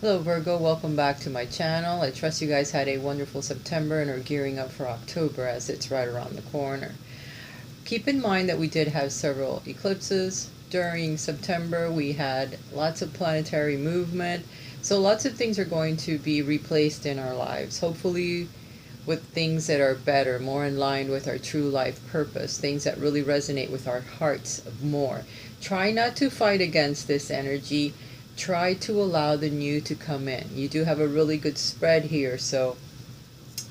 Hello Virgo, welcome back to my channel. I trust you guys had a wonderful September and are gearing up for October as it's right around the corner. Keep in mind that we did have several eclipses during September. We had lots of planetary movement, so lots of things are going to be replaced in our lives. Hopefully with things that are better, more in line with our true life purpose, things that really resonate with our hearts more. Try not to fight against this energy. Try to allow the new to come in. You do have a really good spread here, so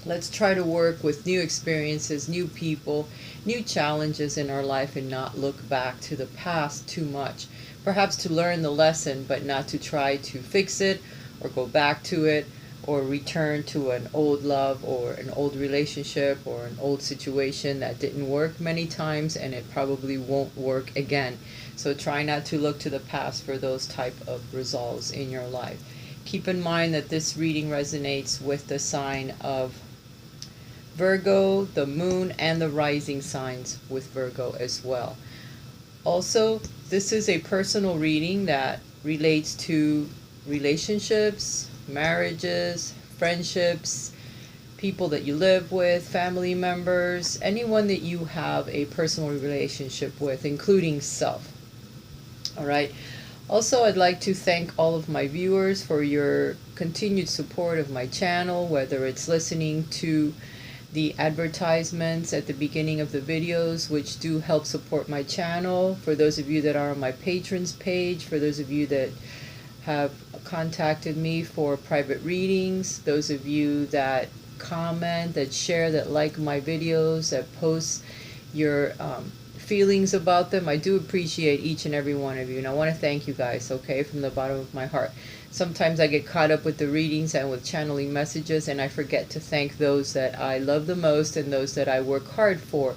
let's try to work with new experiences, new people, new challenges in our life, and not look back to the past too much. Perhaps to learn the lesson, but not to try to fix it or go back to it or return to an old love or an old relationship or an old situation that didn't work many times, and it probably won't work again. So try not to look to the past for those type of resolves in your life. Keep in mind that this reading resonates with the sign of Virgo, the moon, and the rising signs with Virgo as well. Also, this is a personal reading that relates to relationships, marriages, friendships, people that you live with, family members, anyone that you have a personal relationship with, including self. All right. Also, I'd like to thank all of my viewers for your continued support of my channel, whether it's listening to the advertisements at the beginning of the videos, which do help support my channel. For those of you that are on my patrons page, for those of you that have contacted me for private readings, those of you that comment, that share, that like my videos, that post your feelings about them. I do appreciate each and every one of you, and I want to thank you guys, okay, from the bottom of my heart. Sometimes I get caught up with the readings and with channeling messages, and I forget to thank those that I love the most and those that I work hard for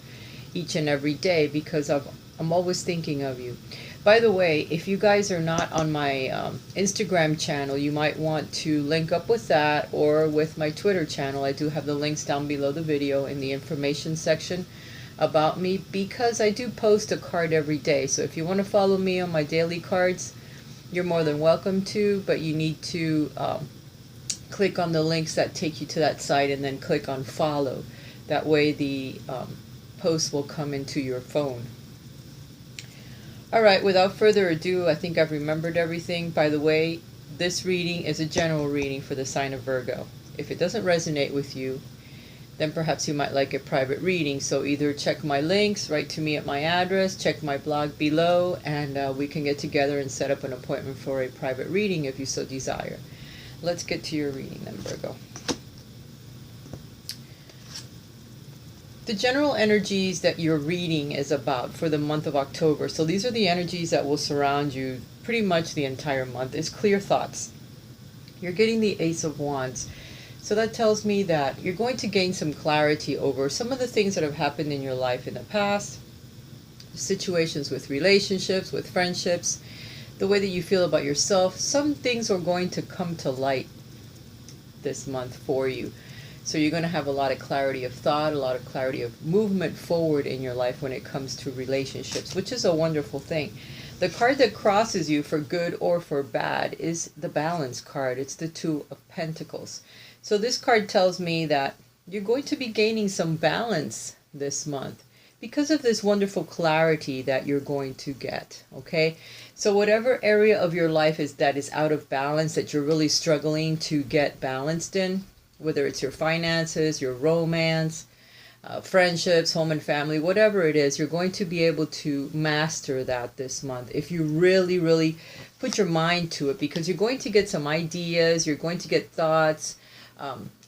each and every day, because I'm always thinking of you. By the way, if you guys are not on my Instagram channel, you might want to link up with that or with my Twitter channel. I do have the links down below the video in the information section about me, because I do post a card every day. So if you want to follow me on my daily cards, you're more than welcome to, but you need to click on the links that take you to that site and then click on follow. That way the post will come into your phone. Alright, without further ado, I think I've remembered everything. By the way, this reading is a general reading for the sign of Virgo. If it doesn't resonate with you, then perhaps you might like a private reading. So either check my links, write to me at my address, check my blog below, and we can get together and set up an appointment for a private reading if you so desire. Let's get to your reading then, Virgo. The general energies that your reading is about for the month of October. So these are the energies that will surround you pretty much the entire month. Is clear thoughts. You're getting the Ace of Wands. So that tells me that you're going to gain some clarity over some of the things that have happened in your life in the past, situations with relationships, with friendships, the way that you feel about yourself. Some things are going to come to light this month for you. So you're going to have a lot of clarity of thought, a lot of clarity of movement forward in your life when it comes to relationships, which is a wonderful thing. The card that crosses you for good or for bad is the Balance card. It's the Two of Pentacles. So this card tells me that you're going to be gaining some balance this month because of this wonderful clarity that you're going to get, okay? So whatever area of your life that is out of balance, that you're really struggling to get balanced in, whether it's your finances, your romance, friendships, home and family, whatever it is, you're going to be able to master that this month if you really, really put your mind to it, because you're going to get some ideas, you're going to get thoughts,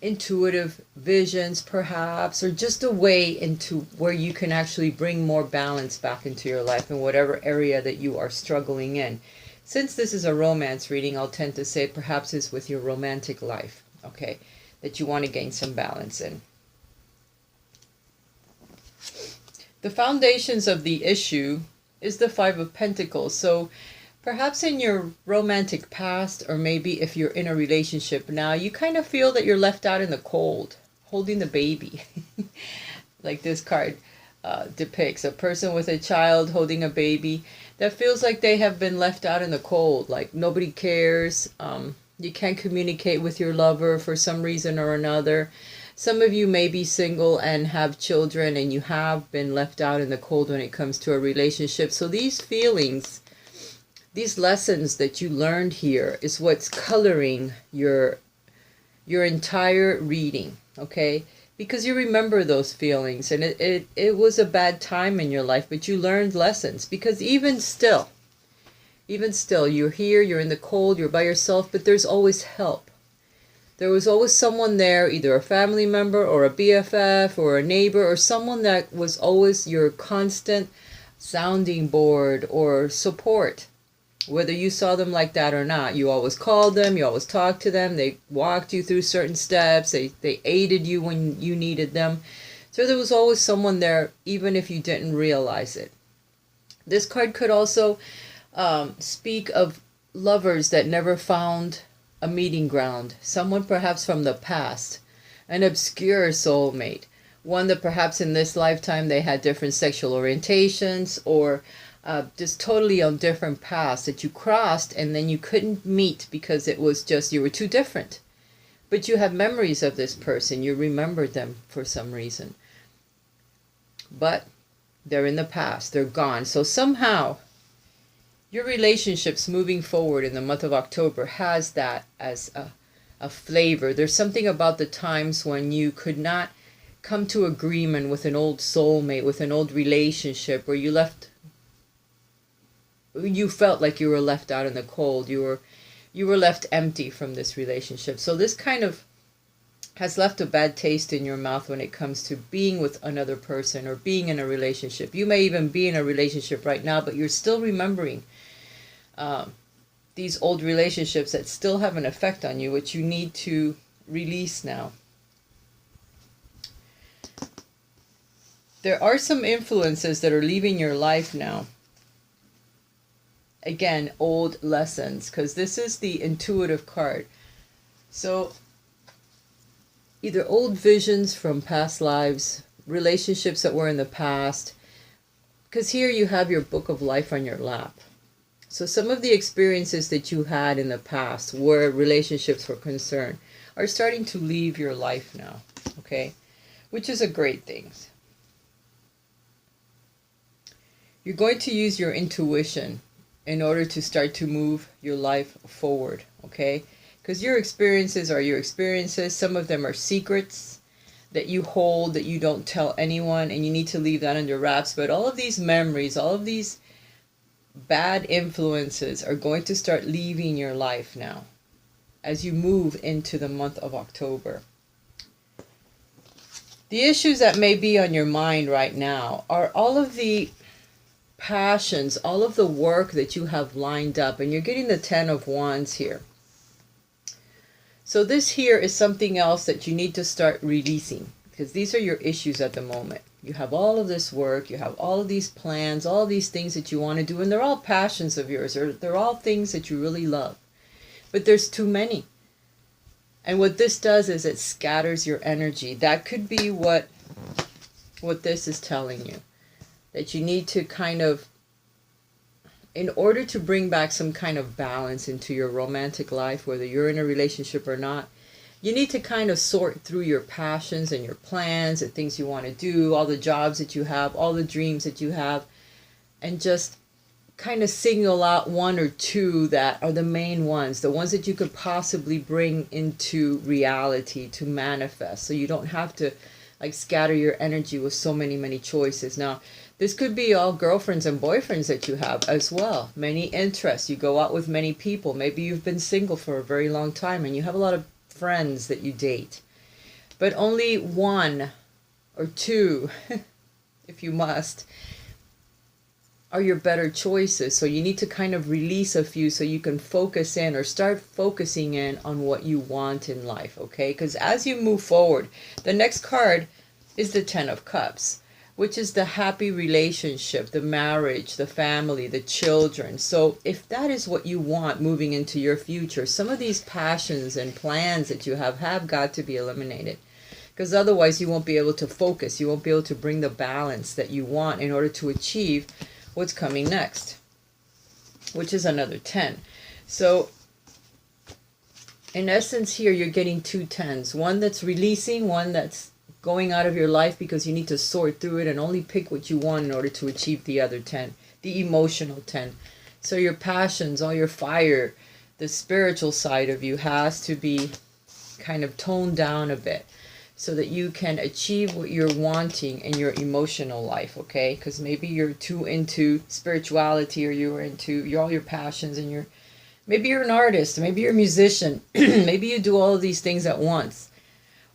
intuitive visions perhaps, or just a way into where you can actually bring more balance back into your life in whatever area that you are struggling in. Since this is a romance reading, I'll tend to say perhaps it's with your romantic life, okay, that you want to gain some balance in. The foundations of the issue is the Five of Pentacles. So perhaps in your romantic past, or maybe if you're in a relationship now, you kind of feel that you're left out in the cold, holding the baby. Like this card depicts a person with a child holding a baby that feels like they have been left out in the cold, like nobody cares. You can't communicate with your lover for some reason or another. Some of you may be single and have children, and you have been left out in the cold when it comes to a relationship. So these feelings, these lessons that you learned here is what's coloring your entire reading, okay? Because you remember those feelings, and it was a bad time in your life, but you learned lessons. Because even still, you're here, you're in the cold, you're by yourself, but there's always help. There was always someone there, either a family member or a BFF or a neighbor or someone that was always your constant sounding board or support. Whether you saw them like that or not, you always called them, you always talked to them, they walked you through certain steps, they aided you when you needed them. So there was always someone there, even if you didn't realize it. This card could also speak of lovers that never found a meeting ground. Someone perhaps from the past, an obscure soulmate, one that perhaps in this lifetime they had different sexual orientations, or just totally on different paths that you crossed and then you couldn't meet because it was just you were too different. But you have memories of this person, you remembered them for some reason. But they're in the past, they're gone. So somehow your relationships moving forward in the month of October has that as a flavor. There's something about the times when you could not come to agreement with an old soulmate, with an old relationship, where you felt like you were left out in the cold. You were left empty from this relationship. So this kind of has left a bad taste in your mouth when it comes to being with another person or being in a relationship. You may even be in a relationship right now, but you're still remembering these old relationships that still have an effect on you, which you need to release now. There are some influences that are leaving your life now. Again, old lessons, because this is the intuitive card. So either old visions from past lives, relationships that were in the past, because here you have your book of life on your lap. So some of the experiences that you had in the past where relationships were concerned are starting to leave your life now, okay? Which is a great thing. You're going to use your intuition in order to start to move your life forward, okay? Because your experiences are your experiences. Some of them are secrets that you hold, that you don't tell anyone, and you need to leave that under wraps. But all of these memories, all of these bad influences are going to start leaving your life now as you move into the month of October. The issues that may be on your mind right now are all of the passions, all of the work that you have lined up, and you're getting the 10 of Wands here. So this here is something else that you need to start releasing, because these are your issues at the moment. You have all of this work, you have all of these plans, all of these things that you want to do, and they're all passions of yours, or they're all things that you really love. But there's too many. And what this does is it scatters your energy. That could be what this is telling you. That you need to kind of, in order to bring back some kind of balance into your romantic life, whether you're in a relationship or not, you need to kind of sort through your passions and your plans, the things you want to do, all the jobs that you have, all the dreams that you have, and just kind of single out one or two that are the main ones, the ones that you could possibly bring into reality to manifest, so you don't have to like scatter your energy with so many choices. Now, this could be all girlfriends and boyfriends that you have as well. Many interests. You go out with many people. Maybe you've been single for a very long time and you have a lot of friends that you date. But only one or two, if you must, are your better choices. So you need to kind of release a few so you can focus in or start focusing in on what you want in life, okay? Because as you move forward, the next card is the 10 of Cups, which is the happy relationship, the marriage, the family, the children. So if that is what you want moving into your future, some of these passions and plans that you have got to be eliminated. Because otherwise you won't be able to focus. You won't be able to bring the balance that you want in order to achieve what's coming next, which is another 10. So in essence here you're getting two tens. One that's releasing, one that's going out of your life because you need to sort through it and only pick what you want in order to achieve the other 10, the emotional 10. So your passions, all your fire, the spiritual side of you has to be kind of toned down a bit so that you can achieve what you're wanting in your emotional life, okay? Because maybe you're too into spirituality, or you're into all your passions, and maybe you're an artist, maybe you're a musician, maybe you do all of these things at once,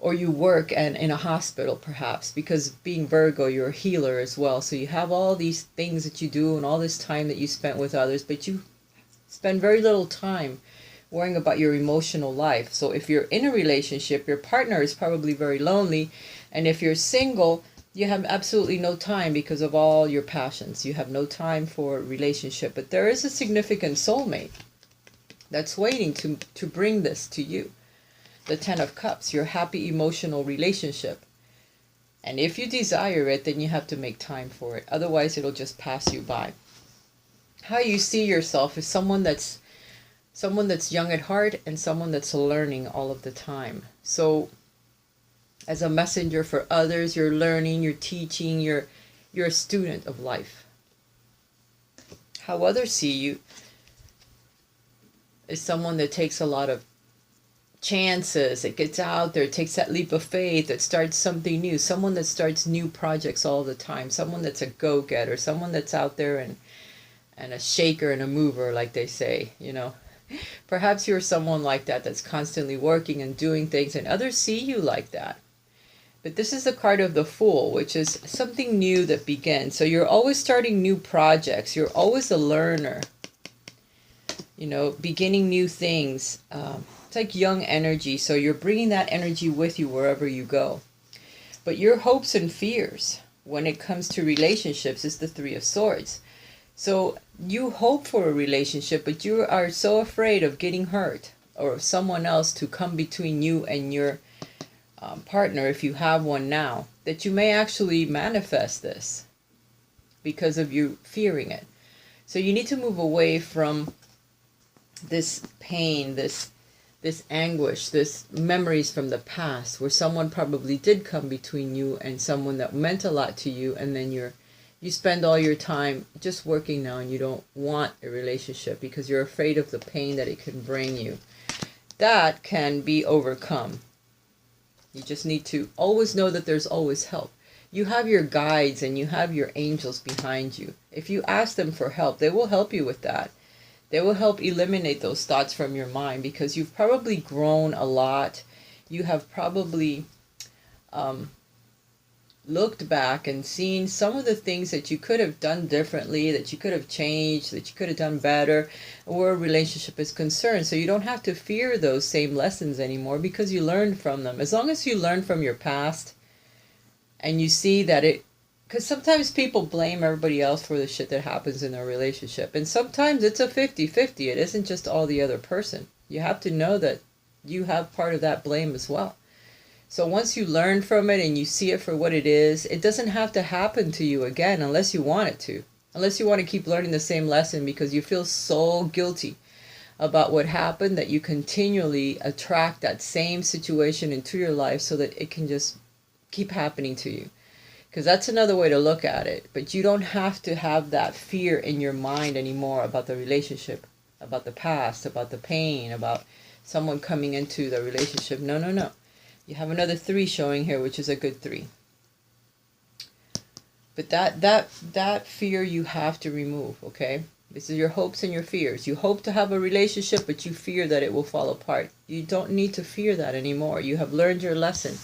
or you work and in a hospital perhaps, because being Virgo, you're a healer as well. So you have all these things that you do and all this time that you spent with others, but you spend very little time worrying about your emotional life. So if you're in a relationship, your partner is probably very lonely, and if you're single, you have absolutely no time because of all your passions. You have no time for a relationship, but there is a significant soulmate that's waiting to bring this to you. The 10 of Cups, your happy emotional relationship. And if you desire it, then you have to make time for it. Otherwise, it'll just pass you by. How you see yourself is someone that's young at heart and someone that's learning all of the time. So as a messenger for others, you're learning, you're teaching, you're a student of life. How others see you is someone that takes a lot of chances, it gets out there, it takes that leap of faith, it starts something new, someone that starts new projects all the time, someone that's a go-getter, someone that's out there and a shaker and a mover, like they say, you know. Perhaps you're someone like that that's constantly working and doing things, and others see you like that. But this is the card of the Fool, which is something new that begins. So you're always starting new projects, you're always a learner, you know, beginning new things. It's like young energy, so you're bringing that energy with you wherever you go. But your hopes and fears when it comes to relationships is the Three of Swords. So you hope for a relationship, but you are so afraid of getting hurt or of someone else to come between you and your partner, if you have one now, that you may actually manifest this because of you fearing it. So you need to move away from this pain, this anguish, this memories from the past where someone probably did come between you and someone that meant a lot to you, and then you spend all your time just working now and you don't want a relationship because you're afraid of the pain that it can bring you. That can be overcome. You just need to always know that there's always help. You have your guides and you have your angels behind you. If you ask them for help, they will help you with that. They will help eliminate those thoughts from your mind because you've probably grown a lot. You have probably looked back and seen some of the things that you could have done differently, that you could have changed, that you could have done better where a relationship is concerned. So you don't have to fear those same lessons anymore because you learned from them. As long as you learn from your past and you see that because sometimes people blame everybody else for the shit that happens in their relationship. And sometimes it's a 50-50. It isn't just all the other person. You have to know that you have part of that blame as well. So once you learn from it and you see it for what it is, it doesn't have to happen to you again unless you want it to. Unless you want to keep learning the same lesson because you feel so guilty about what happened that you continually attract that same situation into your life so that it can just keep happening to you. Because that's another way to look at it. But you don't have to have that fear in your mind anymore about the relationship, about the past, about the pain, about someone coming into the relationship. No, no, no. You have another 3 showing here, which is a good 3. But that fear you have to remove, okay? This is your hopes and your fears. You hope to have a relationship, but you fear that it will fall apart. You don't need to fear that anymore. You have learned your lesson.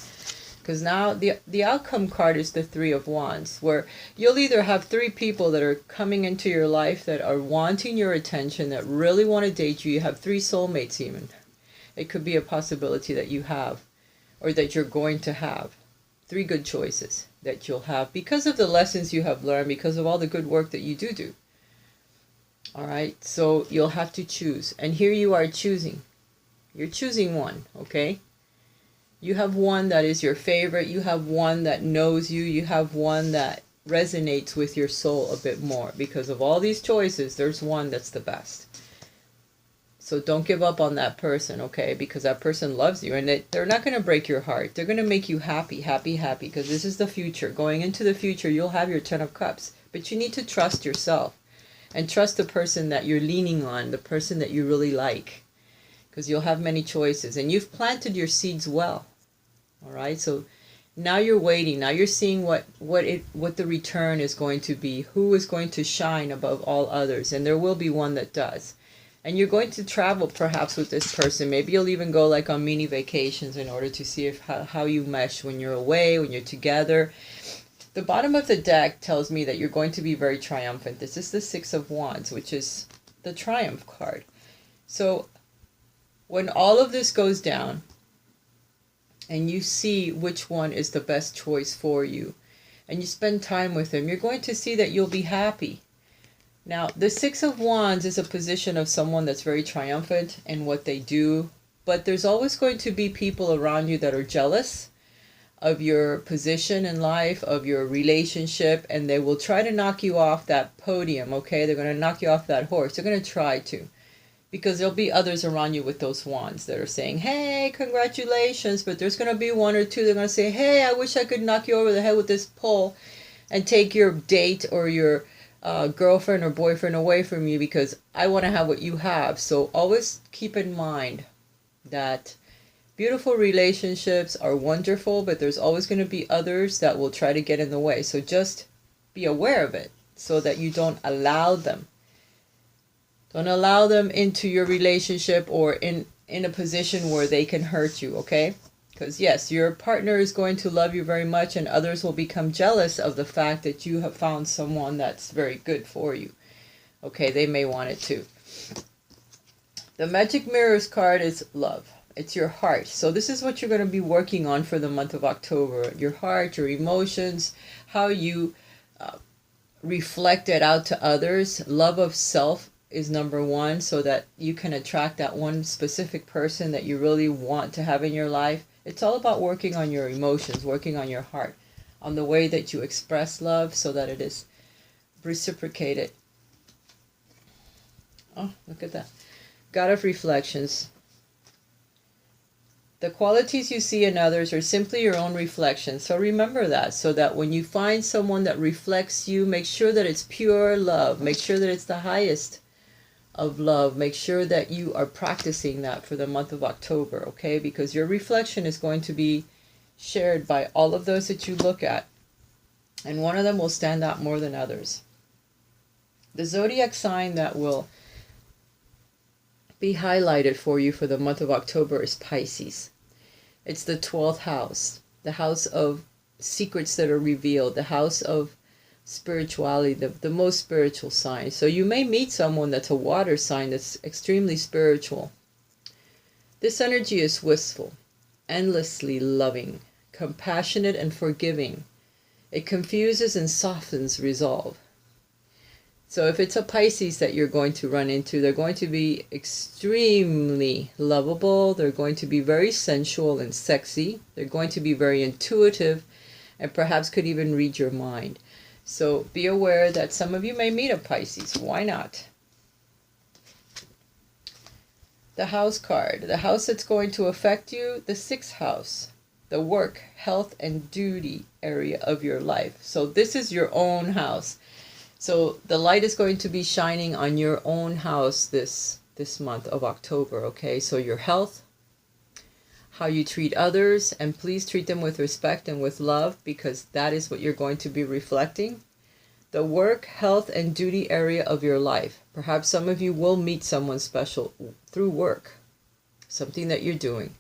Because now the outcome card is the 3 of Wands, where you'll either have 3 people that are coming into your life that are wanting your attention, that really want to date you. You have 3 soulmates even. It could be a possibility that you have, or that you're going to have. 3 good choices that you'll have because of the lessons you have learned, because of all the good work that you do. All right, so you'll have to choose. And here you are choosing. You're choosing one, okay? You have one that is your favorite. You have one that knows you. You have one that resonates with your soul a bit more. Because of all these choices, there's one that's the best. So don't give up on that person, okay? Because that person loves you, and they're not going to break your heart. They're going to make you happy, happy, happy, because this is the future. Going into the future, you'll have your 10 of Cups. But you need to trust yourself and trust the person that you're leaning on, the person that you really like, because you'll have many choices. And you've planted your seeds well, all right? So now you're waiting. Now you're seeing what the return is going to be, who is going to shine above all others, and there will be one that does. And you're going to travel perhaps with this person. Maybe you'll even go like on mini vacations in order to see how you mesh when you're away, when you're together. The bottom of the deck tells me that you're going to be very triumphant. This is the Six of Wands, which is the Triumph card. So when all of this goes down and you see which one is the best choice for you and you spend time with him, you're going to see that you'll be happy. Now, the Six of Wands is a position of someone that's very triumphant in what they do, but there's always going to be people around you that are jealous of your position in life, of your relationship, and they will try to knock you off that podium, okay? They're going to knock you off that horse. They're going to try to, because there'll be others around you with those wands that are saying, hey, congratulations, but there's going to be one or two that are going to say, hey, I wish I could knock you over the head with this pole and take your date or your girlfriend or boyfriend away from you because I want to have what you have. So always keep in mind that beautiful relationships are wonderful, but there's always going to be others that will try to get in the way. So just be aware of it so that you don't allow them. Don't allow them into your relationship or in a position where they can hurt you, okay? Because yes, your partner is going to love you very much, and others will become jealous of the fact that you have found someone that's very good for you. Okay, they may want it too. The Magic Mirrors card is love. It's your heart. So this is what you're going to be working on for the month of October. Your heart, your emotions, how you reflect it out to others. Love of self is number one, so that you can attract that one specific person that you really want to have in your life. It's all about working on your emotions, working on your heart, on the way that you express love so that it is reciprocated. Oh, look at that. God of Reflections. The qualities you see in others are simply your own reflection. So remember that, so that when you find someone that reflects you, make sure that it's pure love. Make sure that it's the highest of love. Make sure that you are practicing that for the month of October, okay? Because your reflection is going to be shared by all of those that you look at. And one of them will stand out more than others. The zodiac sign that will be highlighted for you for the month of October is Pisces. It's the 12th house, the house of secrets that are revealed, the house of spirituality, the most spiritual sign. So you may meet someone that's a water sign that's extremely spiritual. This energy is wistful, endlessly loving, compassionate, and forgiving. It confuses and softens resolve. So if it's a Pisces that you're going to run into, they're going to be extremely lovable. They're going to be very sensual and sexy. They're going to be very intuitive and perhaps could even read your mind. So be aware that some of you may meet a Pisces. Why not? The house card. The house that's going to affect you, the 6th house. The work, health, and duty area of your life. So this is your own house. So the light is going to be shining on your own house this month of October, okay? So your health, how you treat others, and please treat them with respect and with love, because that is what you're going to be reflecting. The work, health, and duty area of your life. Perhaps some of you will meet someone special through work, something that you're doing.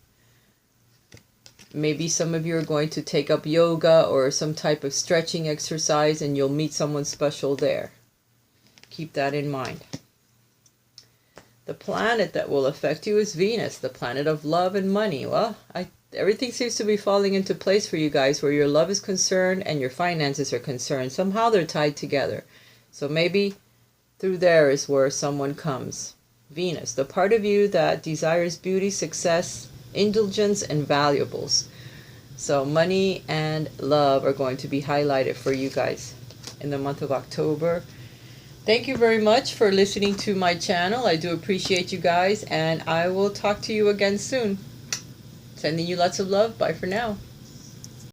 Maybe some of you are going to take up yoga or some type of stretching exercise, and you'll meet someone special there. Keep that in mind. The planet that will affect you is Venus, the planet of love and money. Well, everything seems to be falling into place for you guys where your love is concerned and your finances are concerned. Somehow they're tied together. So maybe through there is where someone comes. Venus, the part of you that desires beauty, success, indulgence, and valuables. So money and love are going to be highlighted for you guys in the month of October. Thank you very much for listening to my channel. I do appreciate you guys, and I will talk to you again soon. Sending you lots of love. Bye for now.